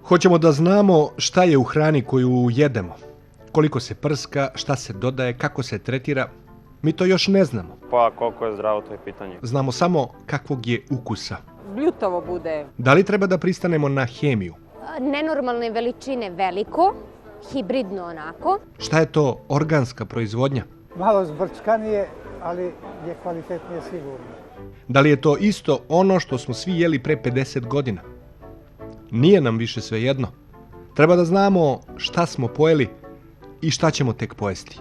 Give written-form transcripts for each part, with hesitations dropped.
Hoćemo da znamo šta je u hrani koju jedemo, koliko se prska, šta se dodaje, kako se tretira. Mi to još ne znamo. Pa koliko je zdravo, to je pitanje. Znamo samo kakvog je ukusa. Bljutavo bude. Da li treba da pristanemo na hemiju? Nenormalne veličine veliko, hibridno onako. Šta je to organska proizvodnja? Malo zbrčkanije, ali je kvalitetnije sigurno. Da li je to isto ono što smo svi jeli pre 50 godina? Nije nam više svejedno. Treba da znamo šta smo pojeli i šta ćemo tek pojesti.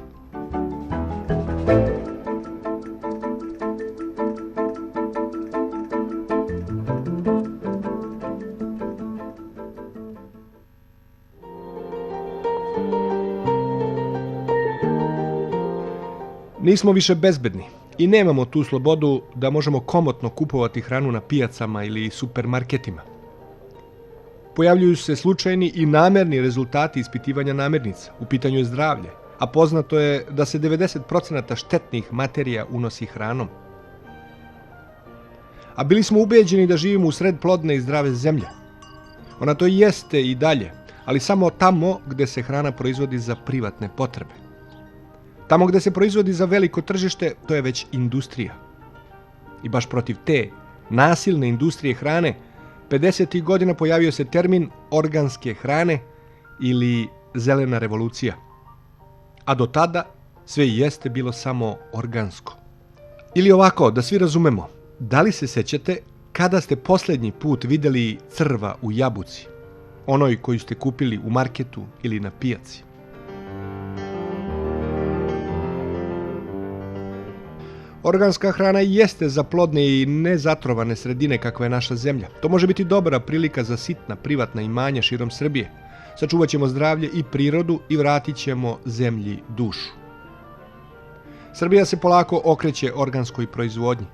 Nismo više bezbedni i nemamo tu slobodu da možemo komotno kupovati hranu na pijacama ili supermarketima. Pojavljuju se slučajni i namerni rezultati ispitivanja namirnica. U pitanju je zdravlje, a poznato je da se 90% štetnih materija unosi hranom. A bili smo ubeđeni da živimo u sred plodne i zdrave zemlje. Ona to jeste i dalje, ali samo tamo gde se hrana proizvodi za privatne potrebe. Tamo gde se proizvodi za veliko tržište, to je već industrija. I baš protiv te nasilne industrije hrane 50. godina pojavio se termin organske hrane ili zelena revolucija. A do tada sve jeste bilo samo organsko. Ili ovako, da svi razumemo, da li se sećate kada ste posljednji put vidjeli crva u jabuci, onoj koju ste kupili u marketu ili na pijaci? Organska hrana jeste za plodne i nezatrovane sredine kakva je naša zemlja. To može biti dobra prilika za sitna privatna imanja širom Srbije. Sačuvat ćemo zdravlje i prirodu i vratit ćemo zemlji dušu. Srbija se polako okreće organskoj proizvodnji.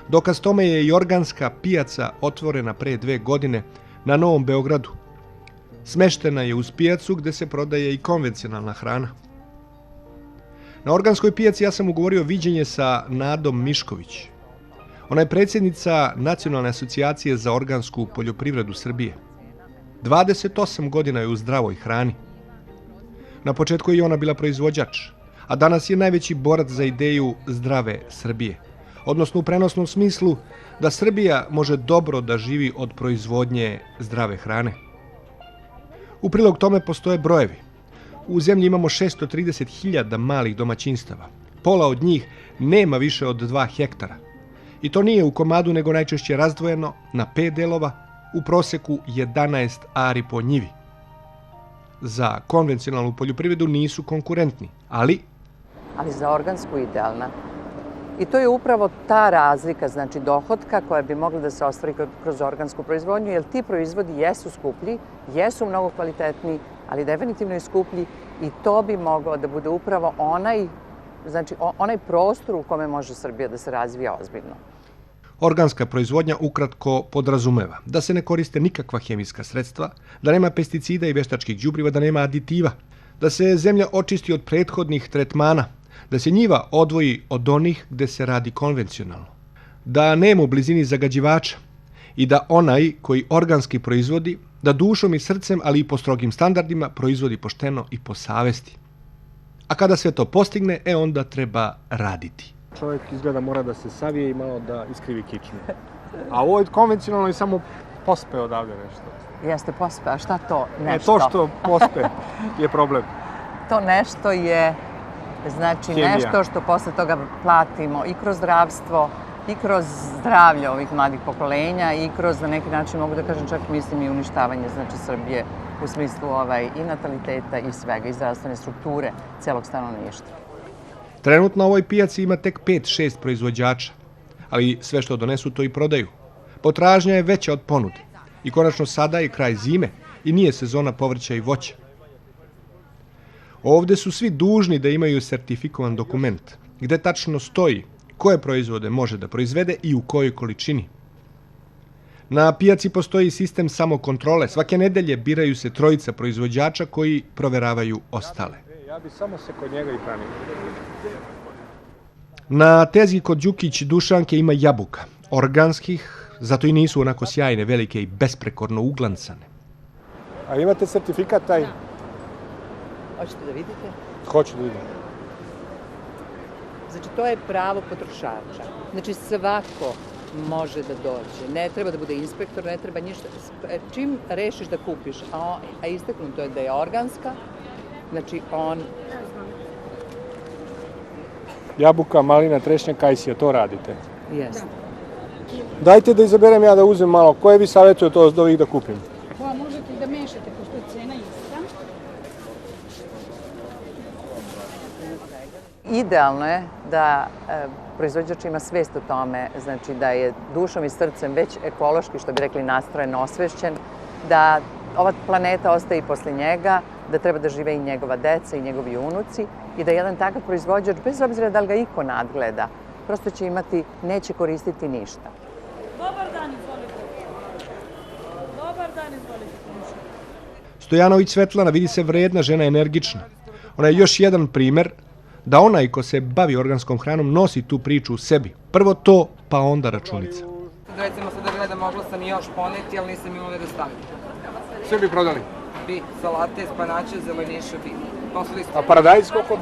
Dokaz tome je i organska pijaca otvorena pre 2 godine na Novom Beogradu. Smeštena je uz pijacu gde se prodaje i konvencionalna hrana. Na organskoj pijaci ja sam ugovorio viđenje sa Nadom Mišković. Ona je predsjednica Nacionalne asocijacije za organsku poljoprivredu Srbije. 28 godina je u zdravoj hrani. Na početku je i ona bila proizvođač, a danas je najveći borac za ideju zdrave Srbije. Odnosno u prenosnom smislu da Srbija može dobro da živi od proizvodnje zdrave hrane. U prilog tome postoje brojevi. U zemlji imamo 630.000 malih domaćinstava. Pola od njih nema više od 2 hektara. I to nije u komadu, nego najčešće razdvojeno na 5 delova, u proseku 11 ari po njivi. Za konvencionalnu poljoprivredu nisu konkurentni, ali za organsku idealna. I to je upravo ta razlika, znači dohotka koja bi mogla da se ostvari kroz organsku proizvodnju, jer ti proizvodi jesu skuplji, jesu mnogo kvalitetniji, ali definitivno i skuplji i to bi moglo da bude upravo onaj prostor u kome može Srbija da se razvija ozbiljno. Organska proizvodnja ukratko podrazumeva da se ne koriste nikakva hemijska sredstva, da nema pesticida i veštačkih đubriva, da nema aditiva, da se zemlja očisti od prethodnih tretmana, da se njiva odvoji od onih gde se radi konvencionalno, da nema u blizini zagađivača i da onaj koji organski proizvodi, da dušom i srcem, ali i po strogim standardima, proizvodi pošteno i po savesti. A kada sve to postigne, onda treba raditi. Čovjek izgleda mora da se savije i malo da iskrivi kičmu. A ovo je konvencionalno i samo pospe odavde nešto. Jeste pospe, a šta to nešto? To što pospe je problem. To nešto je, znači nešto što posle toga platimo i kroz zdravstvo, i kroz zdravlje ovih mladih pokolenja i kroz, na neki način mogu da kažem, čak mislim i uništavanje, znači Srbije u smislu i nataliteta i svega, i zdravstvene strukture celog stanovništva. Trenutno na ovoj pijaci ima tek 5-6 proizvođača, ali sve što donesu to i prodaju. Potražnja je veća od ponude i konačno sada je kraj zime i nije sezona povrća i voća. Ovde su svi dužni da imaju sertifikovan dokument, gde tačno stoji koje proizvode može da proizvede i u kojoj količini. Na pijaci postoji sistem samokontrole. Svake nedelje biraju se 3 proizvođača koji proveravaju ostale. Ja bi samo se kod njega i hranio. Na tezi kod Đukić Dušanke ima jabuka, organskih, zato i nisu onako sjajne, velike i besprekorno uglancane. A imate sertifikat taj? Hoćete da vidite? Hoću da vidim. Znači, to je pravo potrošača. Znači, svako može da dođe. Ne treba da bude inspektor, ne treba ništa. Čim rešiš da kupiš, a istaknuto je da je organska, znači on... Jabuka, malina, trešnja, kajsija, to radite. Jeste. Dajte da izaberem ja da uzem malo. Koje vi savjetujete od ovih da kupim? Pa možete i da mešate, pošto je cena ista. Idealno je da proizvođač ima svest o tome, znači da je dušom i srcem već ekološki, što bi rekli, nastrojen, osvešćen, da ova planeta ostaje i posle njega, da treba da žive i njegova deca i njegovi unuci i da jedan takav proizvođač, bez obzira da li ga iko nadgleda, prosto će imati, neće koristiti ništa. Dobar dan, izvolite. Dobar dan, izvolite. Stojanović Svetlana vidi se vredna žena, energična. Ona je još jedan primer da onaj ko se bavi organskom hranom nosi tu priču u sebi. Prvo to, pa onda računica. Recimo sad da gledam, mogla sam i još poneti, ali nisam imala da stavim. Sve bi prodali. Bi, salate, spanače, zeleniša, bi. A paradajz koliko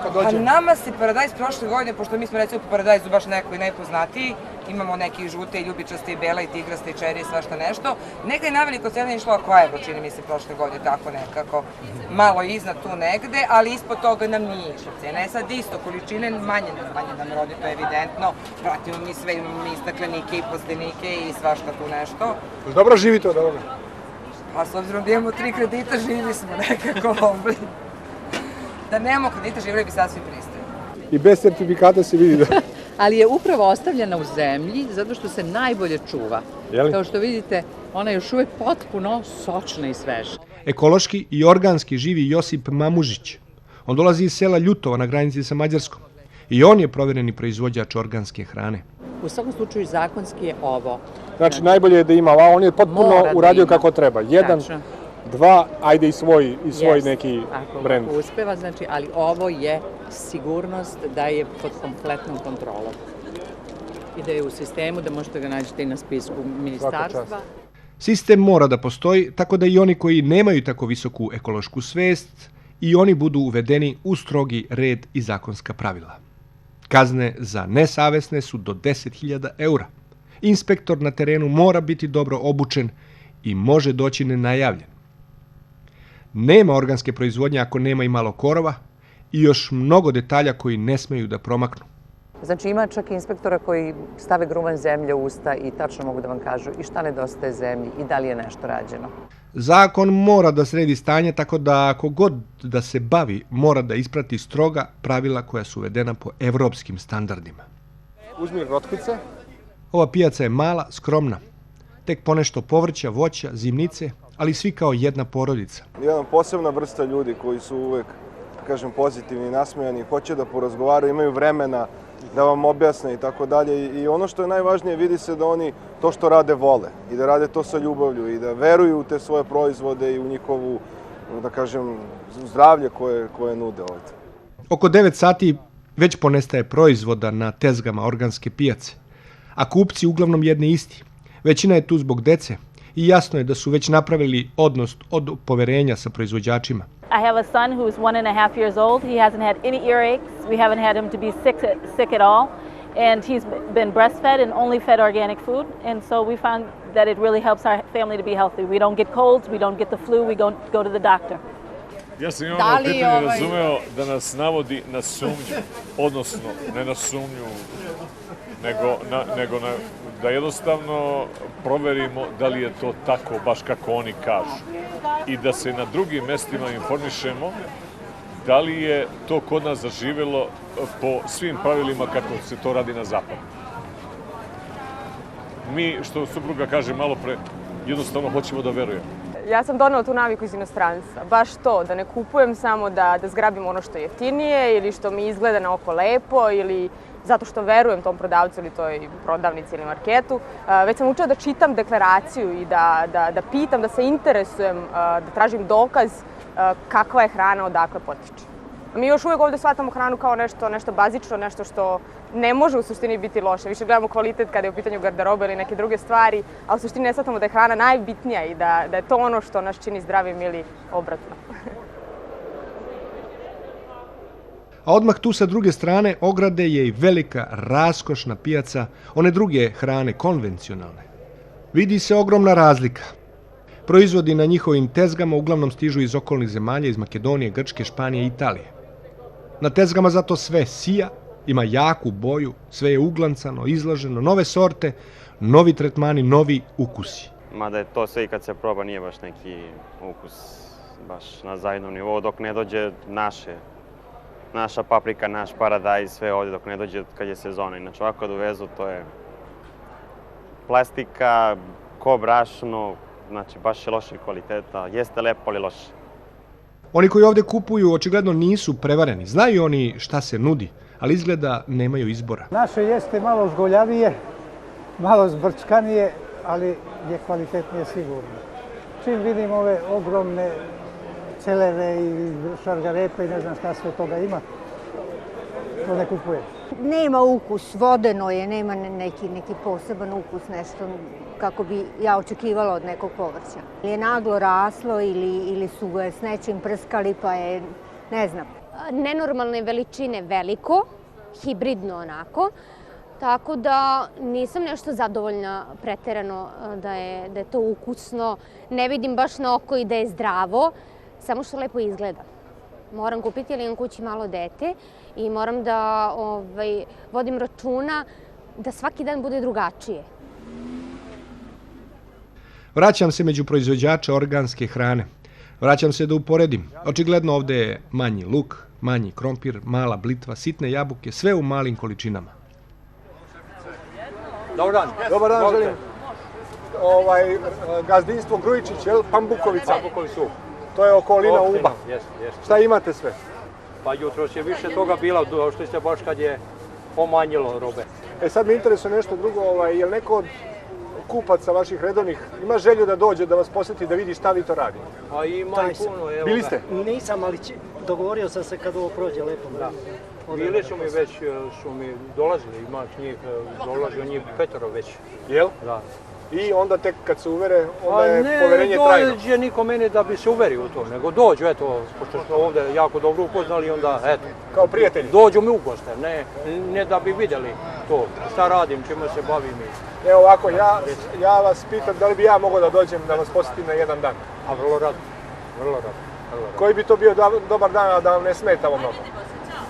kad Pa dođe? nama se paradajz prošle godine, pošto mi smo recimo po paradajzu baš neko i najpoznatiji, imamo neki i žute i ljubičaste i bela i tigraste i čeri i svašta nešto. Neka je naveliko cena išla Kojevo, čini mi se prošle godine, tako nekako. Malo iznad tu negde, ali ispod toga nam nije išla cena. Sad isto, količine manje nam rodi, to je evidentno. Pratimo mi sve, imamo mi staklenike i plastenike i svašta tu nešto. Dobro živite od ovoga? Pa s obzirom da imamo 3 kredita, živi smo nekako Da nemamo kredita, živjeli bi sasvim pristojno. I bez sertifikata se vidi da... Ali je upravo ostavljena u zemlji zato što se najbolje čuva. Jeli? Kao što vidite, ona je još uvek potpuno sočna i sveža. Ekološki i organski živi Josip Mamužić. On dolazi iz sela Ljutova na granici sa Mađarskom. I on je provjereni proizvođač organske hrane. U svakom slučaju zakonski je ovo. Znači, najbolje je da ima, a on je potpuno uradio kako treba. 1, 2, ajde i svoj neki brend. Ako uspeva, znači, ali ovo je sigurnost da je pod kompletnom kontrolom. I da je u sistemu, da možete ga nađete i na spisku ministarstva. Sistem mora da postoji, tako da i oni koji nemaju tako visoku ekološku svest, i oni budu uvedeni u strogi red i zakonska pravila. Kazne za nesavesne su do 10.000 eura. Inspektor na terenu mora biti dobro obučen i može doći nenajavljen. Nema organske proizvodnje ako nema i malo korova i još mnogo detalja koji ne smeju da promaknu. Znači ima čak inspektora koji stave gruman zemlje u usta i tačno mogu da vam kažu i šta nedostaje zemlji i da li je nešto rađeno. Zakon mora da sredi stanje tako da ako god da se bavi mora da isprati stroga pravila koja su uvedena po evropskim standardima. Uzmi rotkvice. Ova pijaca je mala, skromna. Tek ponešto povrća, voća, zimnice, ali svi kao jedna porodica. Jedna posebna vrsta ljudi koji su uvek, kažem, pozitivni i nasmejani, hoće da porazgovaraju, imaju vremena da vam objasne i tako dalje. I ono što je najvažnije, vidi se da oni to što rade vole i da rade to sa ljubavlju i da veruju u te svoje proizvode i u njihovu, da kažem, zdravlje koje nude ovdje. Oko 9 sati već ponestaje proizvoda na tezgama organske pijace, a kupci uglavnom jedni isti. Većina je tu zbog dece i jasno je da su već napravili odnos od poverenja sa proizvođačima. I have a son who's 1.5 years old. He hasn't had any earaches. We haven't had him to be sick at all. And he's been breastfed and only fed organic food. And so we found that it really helps our family to be healthy. We don't get colds, we don't get the flu, we don't go to the doctor. Ja sam imao pitanje razumeo da nas navodi na sumnju, odnosno ne na sumnju, nego da jednostavno proverimo da li je to tako baš kako oni kažu i da se na drugim mestima informišemo da li je to kod nas zaživelo po svim pravilima kako se to radi na zapadu. Mi, što supruga kaže malo pre, jednostavno hoćemo da verujemo. Ja sam donela tu naviku iz inostranstva. Baš to, da ne kupujem samo da zgrabim ono što je jeftinije ili što mi izgleda na oko lepo ili zato što verujem tom prodavcu ili toj prodavnici ili marketu. Već sam učila da čitam deklaraciju i da pitam, da se interesujem, da tražim dokaz kakva je hrana, odakle potiče. Mi još uvijek ovdje shvatamo hranu kao nešto bazično, nešto što ne može u suštini biti loše. Više gledamo kvalitet kada je u pitanju garderobe ili neke druge stvari, a u suštini ne shvatamo da je hrana najbitnija i da je to ono što nas čini zdravim ili obratno. A odmah tu sa druge strane ograde je i velika, raskošna pijaca one druge hrane, konvencionalne. Vidi se ogromna razlika. Proizvodi na njihovim tezgama uglavnom stižu iz okolnih zemalja, iz Makedonije, Grčke, Španije i Italije. Na tezgama zato sve sija, ima jaku boju, sve je uglancano, izlaženo, nove sorte, novi tretmani, novi ukusi. Mada je to sve i kad se proba nije baš neki ukus baš na zajednom nivou dok ne dođe naša paprika, naš paradajz, sve ovdje dok ne dođe kad je sezona. Inače ovako kad uvezu to je plastika, ko brašno, znači baš je lošeg kvaliteta, jeste lepo ali loše. Oni koji ovdje kupuju očigledno nisu prevareni, znaju oni šta se nudi, ali izgleda nemaju izbora. Naše jeste malo žgoljavije, malo zbrčkanije, ali je kvalitetnije sigurno. Čim vidim ove ogromne celere i šargarepe i ne znam šta sve toga ima, to ne kupujem. Nema ukus, vodeno je, nema neki poseban ukus, nešto kako bi ja očekivala od nekog povrća. Ili je naglo raslo ili su ga s nečim prskali pa je, ne znam. Nenormalne veličine veliko, hibridno onako, tako da nisam nešto zadovoljna preterano da je to ukusno. Ne vidim baš na oko i da je zdravo, samo što lepo izgleda. Moram kupiti jer imam kući malo dete i moram da vodim računa da svaki dan bude drugačije. Vraćam se među proizvođača organske hrane. Vraćam se da uporedim. Očigledno ovdje je manji luk, manji krompir, mala blitva, sitne jabuke, sve u malim količinama. Dobar dan. Dobar dan, želim. Gazdinstvo Grujičić, jel? Pambukovica. Pambukovicu. To je okolina Uba. Šta imate sve? Pa jutros je više toga bilo, došli ste baš kad je pomanjilo robe. Sad me interesuje nešto drugo, je li neko od kupaca vaših redovnih ima želju da dođe, da vas posjeti, da vidi šta vi to radite? A ima i puno, evo. Bili ste? Nisam, ali dogovorio sam se kad ovo prođe lepo. Da. Bili su mi već, dolazili, ima njih, dolazio njih 5 već. Jel? Da. I onda tek kad se uvere, onda je poverenje trajno. Ne dođe niko meni da bi se uverio u to, nego dođu, eto, pošto smo ovdje jako dobro upoznali, onda, eto. Kao prijatelji? Dođu mi u goste, ne da bi vidjeli to, šta radim, čemu se bavim. Evo ovako, ja vas pitam da li bi ja mogao da dođem da vas posjetim na jedan dan? A vrlo rado, vrlo rado. Koji bi to bio dobar dan, a da vam ne smetamo mnogo?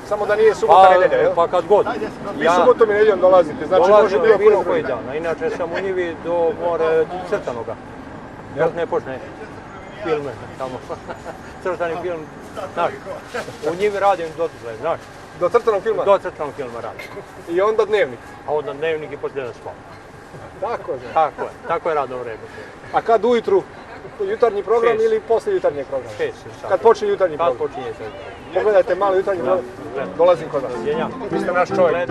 Samo da nije subota nedelja, jel? Pa kad god. Vi subotom i nedeljom dolazite, znači može bilo koji dan, a inače sam u njivi do more crtanoga. Dok ne počne filme tamo, crtani film, znaš, u njivi radim dotle, znaš. Do crtanog filma? Do crtanog filma radim. I onda dnevnik? A onda dnevnik i poslije da spavam. Tako je? Tako je radno vreme. A kad ujutru? Jutarnji program ili poslije jutarnjeg programa? 6 sati. Kad počne jutarnji program? Kad počinje jutarnji program. Pogledajte malo jutarnji program. Dolazim kod vas. Vi ste naš čovjek.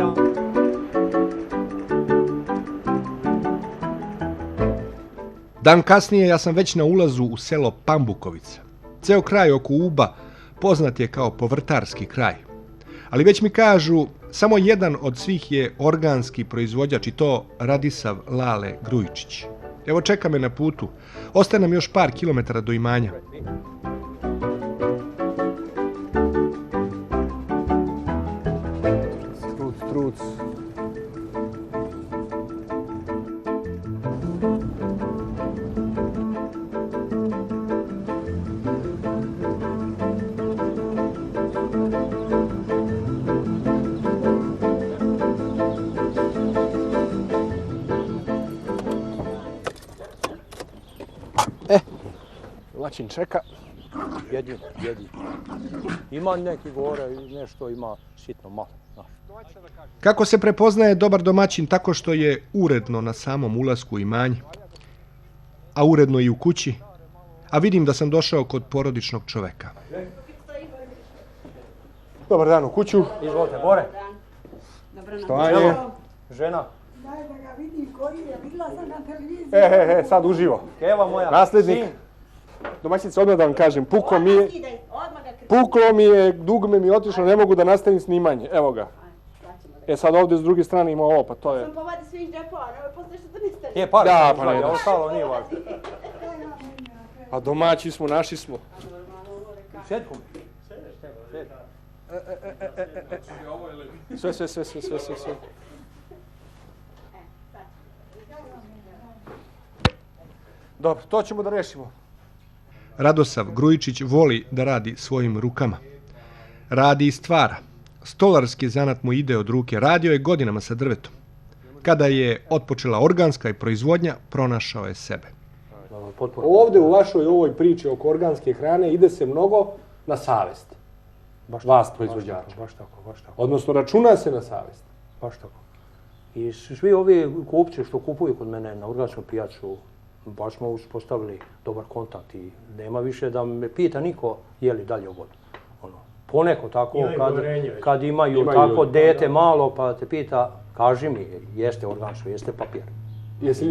Dan kasnije ja sam već na ulazu u selo Pambukovica. Ceo kraj oko Uba poznat je kao povrtarski kraj. Ali već mi kažu, samo jedan od svih je organski proizvođač i to Radisav Lale Grujičić. Evo čeka me na putu. Ostaje nam još par kilometara do imanja. Truc. Mačin čeka. Jedin. Ima neki gore, nešto ima sitno malo. Kako se prepoznaje dobar domaćin? Tako što je uredno na samom ulasku u imanje, a uredno i u kući, a vidim da sam došao kod porodičnog čoveka. Dobar dan u kuću. Izvolite, Bore. Što je? Žena. Daj da ga vidim koji je, bila sam na televiziji. Sad uživo. Evo moja. Naslednik. Domaćica, odmah da vam kažem, puko mi je... Odmah ga Puklo mi je, dugme mi je otišlo, ne mogu da nastavim snimanje. Evo ga. Sad ovdje s druge strane ima ovo, pa to je... Sam povadi svi iz džepova, ne posle što to niste. Je, par. Da, pa ne. Ostalo nije važno. A domaći smo, naši smo. Šetkom. Sve. Dobro, to ćemo da rešimo. Radosav Grujičić voli da radi svojim rukama. Radi i stvara. Stolarski zanat mu ide od ruke. Radio je godinama sa drvetom. Kada je otpočela organska i proizvodnja, pronašao je sebe. Ovdje u vašoj ovoj priči oko organske hrane ide se mnogo na savest. Vas proizvođača. Baš tako. Odnosno računa se na savest. Baš tako. I svi ovi kupci što kupuju kod mene na organskom pijacu, baš smo uspostavili dobar kontakt i nema više da me pita niko je li dalje vodu. Poneko tako, kad imaju tako dete malo pa te pita, kaži mi, jeste organsko, jeste papir. Jesi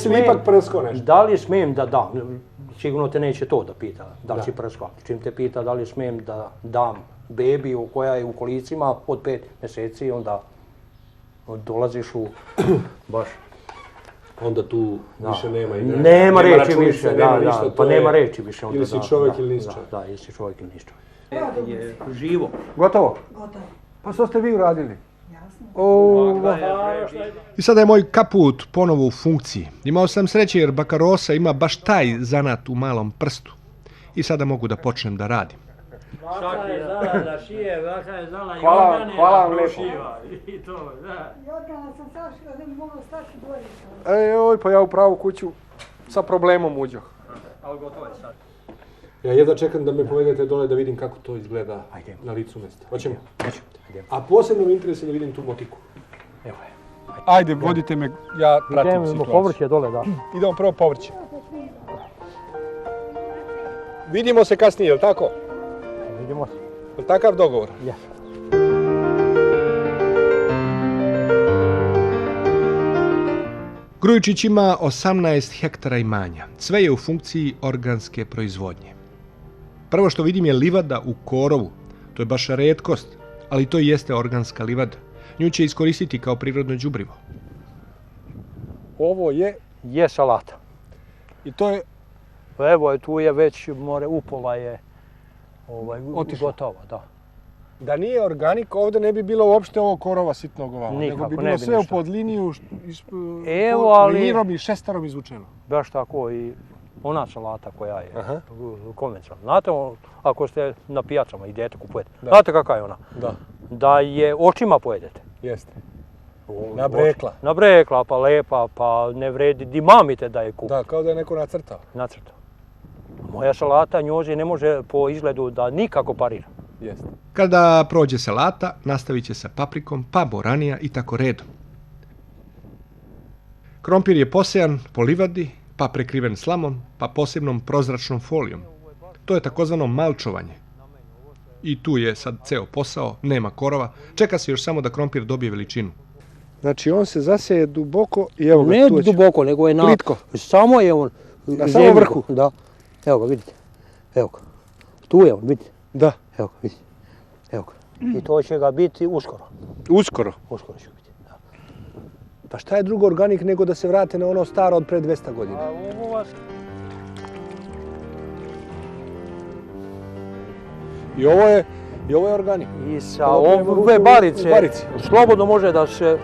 li ipak prsko nešto? Da li smijem da dam, sigurno te neće to da pita, da li si prsko. Čim te pita da li smijem da dam bebi koja je u kolicima od 5 mjeseci, onda dolaziš u baš... Onda tu više nema igre. Nema reči više, pa nema reči više. Ili si čovjek ili nisi čovjek. Da, ili si čovjek ili nisi čovjek. Je živo. Gotovo? Gotovo. Pa što ste vi uradili? I sada je moj kaput ponovo u funkciji. Imao sam sreće jer Bakarosa ima baš taj zanat u malom prstu. I sada mogu da počnem da radim. Baka je znala da šije, baka je znala i organe da prošiva. I to, da. I organa sam sašila da mi mogla stati dvojica. Ej, pa ja u pravu kuću sa problemom uđoh. Ali gotovo je sad. Ja jedva čekam da me povedete dole da vidim kako to izgleda na licu mjesta. Hoćemo? A posebno me interesuje da vidim tu motiku. Evo je. Ajde, vodite me, ja pratim situaciju. Idemo povrće dole, da. Idemo prvo povrće. Vidimo se kasnije, je li tako? Vidimo se. Je li takav dogovor? Ja. Grujičić ima 18 hektara imanja. Sve je u funkciji organske proizvodnje. Prvo što vidim je livada u korovu. To je baš retkost, ali to i jeste organska livada. Nju će iskoristiti kao prirodno đubrivo. Ovo je salata. I to je... Evo, tu je već upola je gotova, da. Da nije organik, ovdje ne bi bilo uopšte ovo korova sitnog ovamo. Nikako, nego bi bilo sve pod liniju, linirom i šestarom izvučeno. Baš tako i ona salata koja je konvencionalna. Znate, ako ste na pijacama idete kupujete, znate kakva je ona? Da. Da je očima pojedete. Jeste. Nabrekla. Nabrekla, pa lepa, pa ne vredi, di mamite da je kupi. Da, kao da je neko nacrtao. Nacrtao. Moja salata njozi ne može po izgledu da nikako parira. Jeste. Kada prođe salata, nastavit će sa paprikom, pa boranija i tako redom. Krompir je posejan po livadi, pa prekriven slamom, pa posebnom prozračnom folijom. To je takozvano malčovanje. I tu je sad ceo posao, nema korova, čeka se još samo da krompir dobije veličinu. Znači on se zaseje duboko i evo ga tu. Ne duboko, nego je na... Plitko. Samo je on... Na samom vrhu? Da. Evo ga, vidite. Evo ga. Tu je on, vidite. Da. Evo ga, vidite. Evo ga. I to će ga biti uskoro. Uskoro? Uskoro će biti, da. Pa šta je drugo organik nego da se vrate na ono staro od pre 200 godina? I ovo je organik. I sa ove barice, slobodno može da se,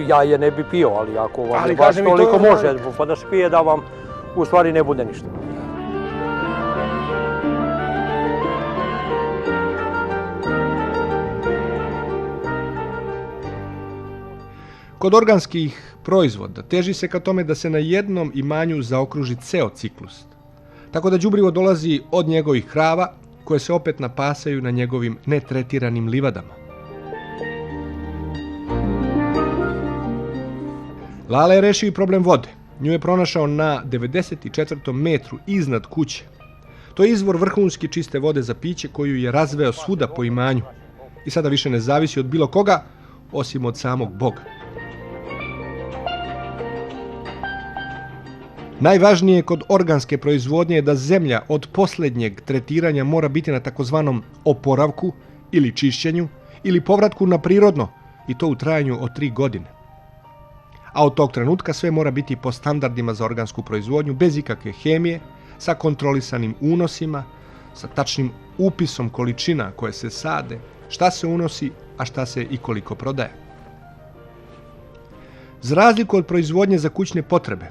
ja je ne bi pio, ali ako vam baš toliko može, pa da se pije da vam u stvari ne bude ništa. Kod organskih proizvoda teži se ka tome da se na jednom imanju zaokruži ceo ciklus. Tako da đubrivo dolazi od njegovih krava, koje se opet napasaju na njegovim netretiranim livadama. Lale je rešio i problem vode. Nju je pronašao na 94. metru iznad kuće. To je izvor vrhunski čiste vode za piće koju je razveo svuda po imanju i sada više ne zavisi od bilo koga, osim od samog Boga. Najvažnije kod organske proizvodnje je da zemlja od posljednjeg tretiranja mora biti na takozvanom oporavku ili čišćenju ili povratku na prirodno, i to u trajanju od 3 godine. A od tog trenutka sve mora biti po standardima za organsku proizvodnju, bez ikakve hemije, sa kontrolisanim unosima, sa tačnim upisom količina koje se sade, šta se unosi, a šta se i koliko prodaje. Za razliku od proizvodnje za kućne potrebe,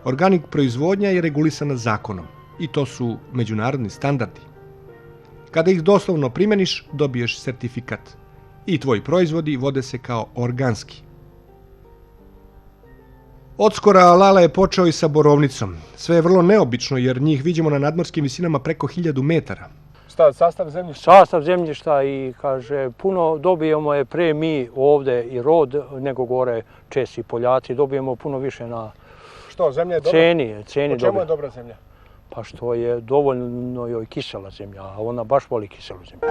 organik proizvodnja je regulisana zakonom i to su međunarodni standardi. Kada ih doslovno primjeniš, dobiješ sertifikat i tvoji proizvodi vode se kao organski. Odskora Lala je počeo i sa borovnicom. Sve je vrlo neobično jer njih vidimo na nadmorskim visinama preko 1000 metara. Šta, sastav zemljišta? Sastav zemljišta i kaže, puno dobijemo je pre mi ovde i rod nego gore Česi i Poljaci. Dobijemo puno više na što, zemlja je dobra? Ceni po čemu je dobra zemlja? Pa što je dovoljno joj kisela zemlja, a ona baš voli kiselu zemlju.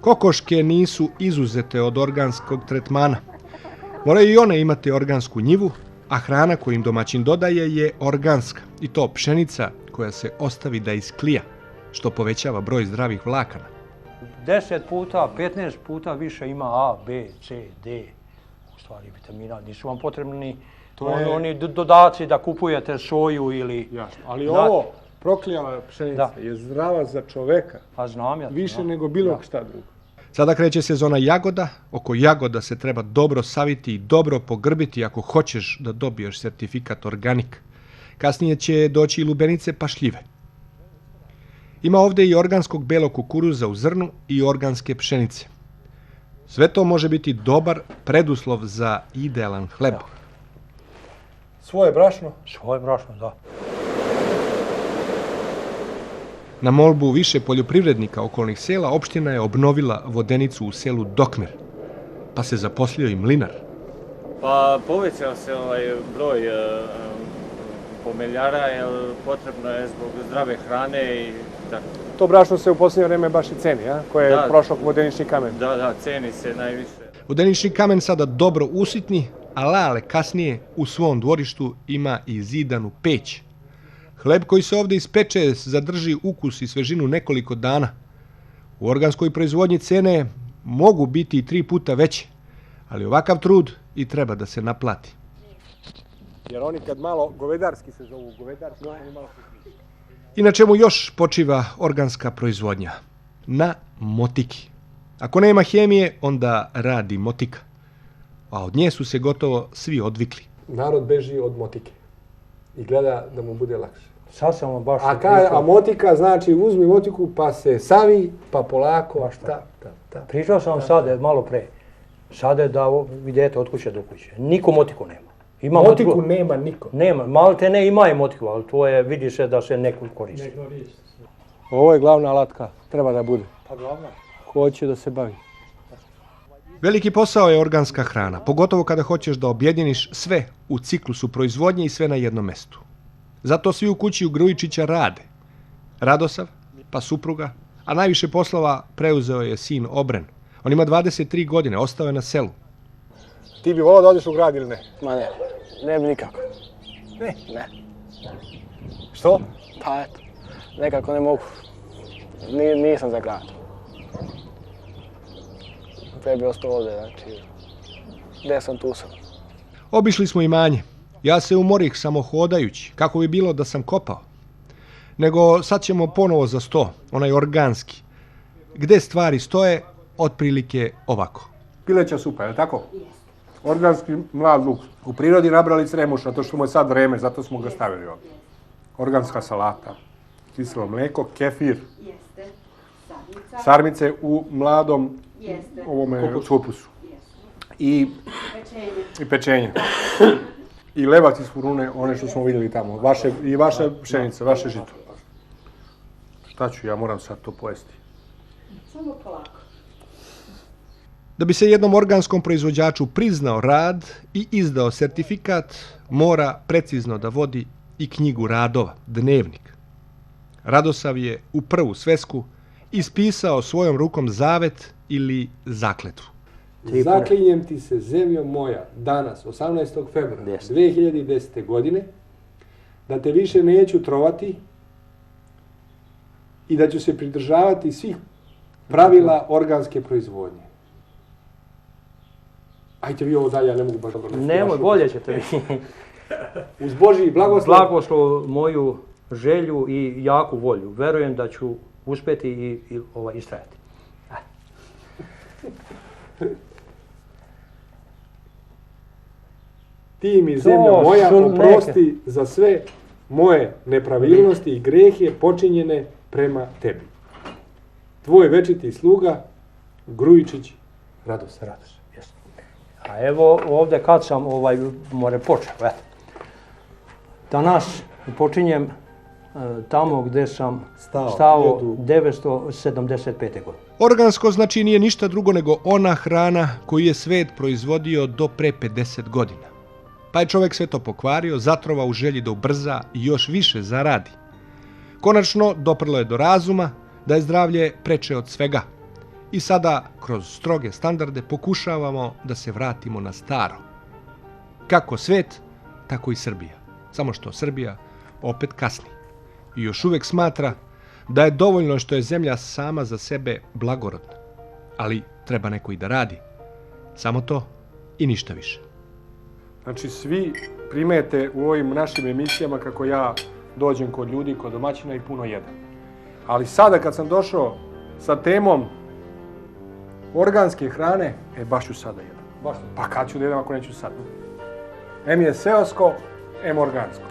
Kokoške nisu izuzete od organskog tretmana. Moraju i one imati organsku njivu, a hrana koju im domaćin dodaje je organska. I to pšenica koja se ostavi da isklija, što povećava broj zdravih vlakana. 10 puta, 15 puta više ima A, B, C, D, u stvari vitamina. Nisu vam potrebni oni dodaci da kupujete soju ili... Jasno, ali ovo proklijala pšenica je zdrava za čoveka. Pa znam ja. Više nego bilo šta drugo. Sada kreće sezona jagoda. Oko jagoda se treba dobro saviti i dobro pogrbiti ako hoćeš da dobiješ sertifikat organik. Kasnije će doći i lubenice pa šljive. Ima ovdje i organskog belog kukuruza u zrnu i organske pšenice. Sve to može biti dobar preduslov za idealan hleb. Svoje brašno? Svoje brašno, da. Na molbu više poljoprivrednika okolnih sela, opština je obnovila vodenicu u selu Dokmer, pa se zaposlio i mlinar. Pa povećao se broj pomeljara, jer potrebno je zbog zdrave hrane i tako. To brašno se u posljednje vreme baš i ceni, koje je prošao vodenični kamen. Da, ceni se najviše. Vodenični kamen sada dobro usitni, a Lale kasnije u svom dvorištu ima i zidanu peć. Hleb koji se ovdje ispeče zadrži ukus i svežinu nekoliko dana. U organskoj proizvodnji cene mogu biti i 3 puta veće, ali ovakav trud i treba da se naplati. Jer oni kad malo govedarski se zovu govedarski, oni malo se... I na čemu još počiva organska proizvodnja? Na motiki. Ako nema hemije, onda radi motika. A od nje su se gotovo svi odvikli. Narod beži od motike i gleda da mu bude lakše. Sad sam baš... A motika znači uzmi motiku pa se savi, pa polako, Pričao sam vam sad, malo pre. Sada da vidite od kuće do kuće. Niko motiku nema. Motiku nema niko. Nema, malo te ne ima i motiku, ali to je, vidi se da se neko koristi. Ovo je glavna alatka, treba da bude. Pa glavna. Ko će da se bavi? Veliki posao je organska hrana, pogotovo kada hoćeš da objediniš sve u ciklusu proizvodnje i sve na jednom mestu. Zato svi u kući u Grujičića rade. Radosav, pa supruga, a najviše poslova preuzeo je sin Obren. On ima 23 godine, ostao je na selu. Ti bi volao da odeš u grad ili ne? Ma ne bi nikako. Ne? Ne. Što? Pa eto, nekako ne mogu. Nisam za grad. Pre bi ostao ovdje, znači, gdje sam tu sam. Obišli smo imanje. Ja se umorih samo hodajući, kako bi bilo da sam kopao. Nego sad ćemo ponovo za sto, onaj organski. Gde stvari stoje, otprilike ovako. Pileća supa, je li tako? Organski mlad luk. U prirodi nabrali cremuša, to što mu je sad vreme, zato smo ga stavili ovdje. Organska salata, kiselo mlijeko, kefir, sarmice u mladom ovome kupusu. I pečenje. I lebac iz furune, one što smo vidjeli tamo. I vaša pšenica, vaše žito. Šta ću, ja moram sad to pojesti. Samo polako. Da bi se jednom organskom proizvođaču priznao rad i izdao sertifikat, mora precizno da vodi i knjigu radova, dnevnik. Radosav je u prvu svesku ispisao svojom rukom zavet ili zakletvu. Zaklinjem ti se, zemljo moja, danas, 18. februara 2010. godine, da te više neću trovati i da ću se pridržavati svih pravila organske proizvodnje. Ajde vi ovo dalje, ja ne mogu baš dobro. Nemoj, bolje ćete vi. Uz Božji blagoslov. Blagoslov moju želju i jaku volju. Verujem da ću uspjeti i istrajati. Ti mi, zemljo moja, oprosti za sve moje nepravilnosti i grehe počinjene prema tebi. Tvoj večiti sluga, Grujičić Radoš. A evo ovdje kad sam more počeo, eto. Danas počinjem tamo gdje sam stao 975. godine. Organsko znači nije ništa drugo nego ona hrana koju je svet proizvodio do pre 50 godina. Pa je čovjek sve to pokvario, zatrovao u želji da ubrza i još više zaradi. Konačno doprlo je do razuma da je zdravlje preče od svega. I sada, kroz stroge standarde, pokušavamo da se vratimo na staro. Kako svet, tako i Srbija. Samo što Srbija opet kasni. I još uvijek smatra da je dovoljno što je zemlja sama za sebe blagorodna. Ali treba neko i da radi. Samo to i ništa više. Znači, svi primete u ovim našim emisijama kako ja dođem kod ljudi, kod domaćina i puno jedem. Ali sada kad sam došao sa temom organske hrane, baš ću sada jedem. Pa kad ću da jedem ako neću sad? Em je seosko, em organsko.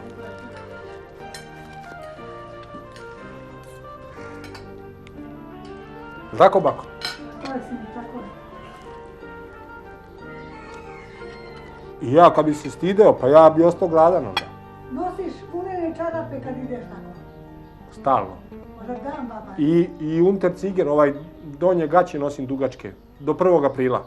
Tako, bako? Tako. I ja kad bi se stideo, pa ja bi ostao gladan onda. Nosiš punene čarape kad ideš tako? Stalno. Dan, baba. I Unterziger, ovaj donje gaće nosim dugačke, do 1. aprila.